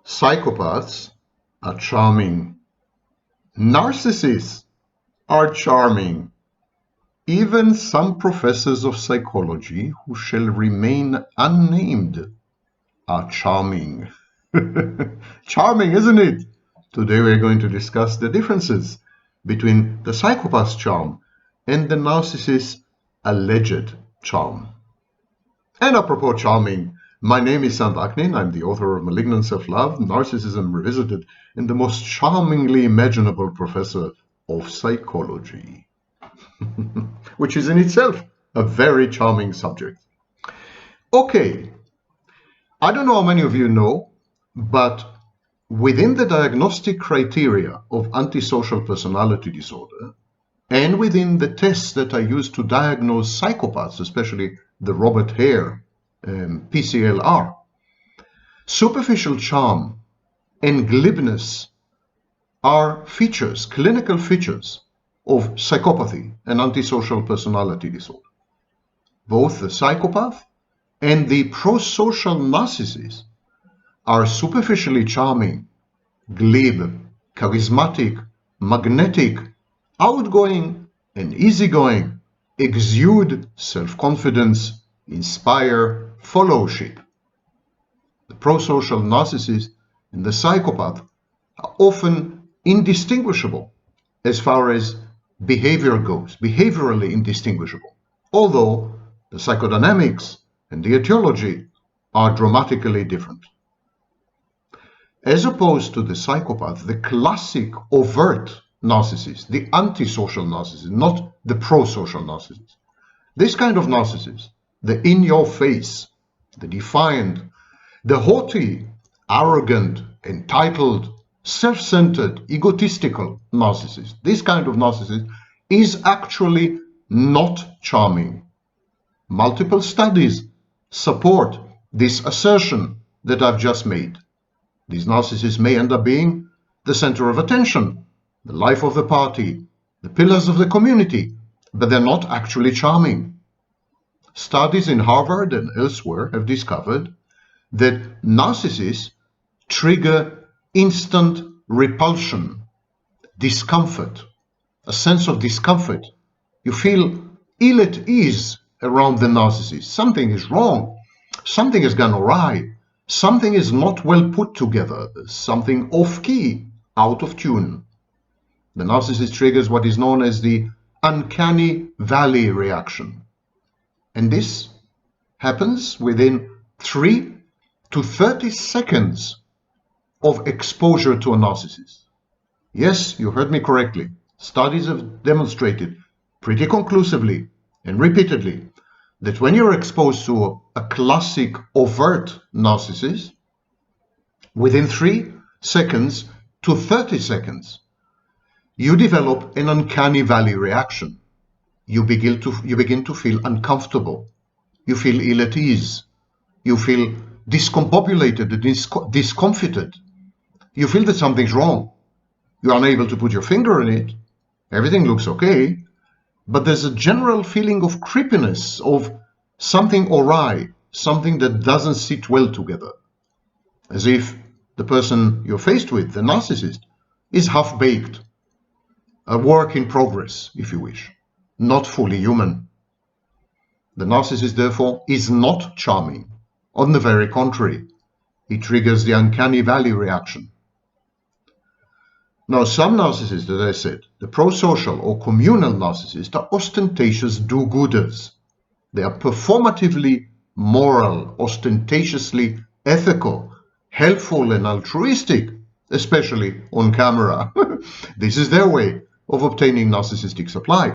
Psychopaths are charming. Narcissists are charming. Even some professors of psychology who shall remain unnamed are charming. Charming, isn't it? Today we're going to discuss the differences between the psychopath's charm and the narcissist's alleged charm. And apropos charming, my name is Sam Vaknin. I'm the author of Malignant Self-Love, Narcissism Revisited, and the most charmingly imaginable professor of psychology, which is in itself a very charming subject. Okay, I don't know how many of you know, but within the diagnostic criteria of antisocial personality disorder, and within the tests that are used to diagnose psychopaths, especially the Robert Hare PCLR, superficial charm and glibness are features, clinical features of psychopathy and antisocial personality disorder. Both the psychopath and the prosocial narcissist are superficially charming, glib, charismatic, magnetic, outgoing and easygoing, exude self-confidence, inspire followship. The prosocial narcissist and the psychopath are often indistinguishable as far as behavior goes, behaviorally indistinguishable, although the psychodynamics and the etiology are dramatically different. As opposed to the psychopath, the classic overt narcissist, the antisocial narcissist, not the prosocial narcissist. This kind of narcissist, the in-your-face, the defiant, the haughty, arrogant, entitled, self-centered, egotistical narcissist, this kind of narcissist is actually not charming. Multiple studies support this assertion that I've just made. These narcissists may end up being the center of attention, the life of the party, the pillars of the community, but they're not actually charming. Studies in Harvard and elsewhere have discovered that narcissists trigger instant repulsion, discomfort, a sense of discomfort. You feel ill at ease around the narcissist. Something is wrong. Something has gone awry. Something is not well put together. Something off-key, out of tune. The narcissist triggers what is known as the uncanny valley reaction. And this happens within 3 to 30 seconds of exposure to a narcissist. Yes, you heard me correctly. Studies have demonstrated pretty conclusively and repeatedly that when you're exposed to a classic overt narcissist, within 3 seconds to 30 seconds, you develop an uncanny valley reaction. You begin to feel uncomfortable. You feel ill at ease. You feel discombobulated and discomfited. You feel that something's wrong. You're unable to put your finger on it. Everything looks okay. But there's a general feeling of creepiness, of something awry, something that doesn't sit well together. As if the person you're faced with, the narcissist, is half-baked. A work in progress, if you wish. Not fully human. The narcissist, therefore, is not charming. On the very contrary, it triggers the uncanny valley reaction. Now, some narcissists, as I said, the prosocial or communal narcissists, are ostentatious do-gooders. They are performatively moral, ostentatiously ethical, helpful and altruistic, especially on camera. This is their way of obtaining narcissistic supply.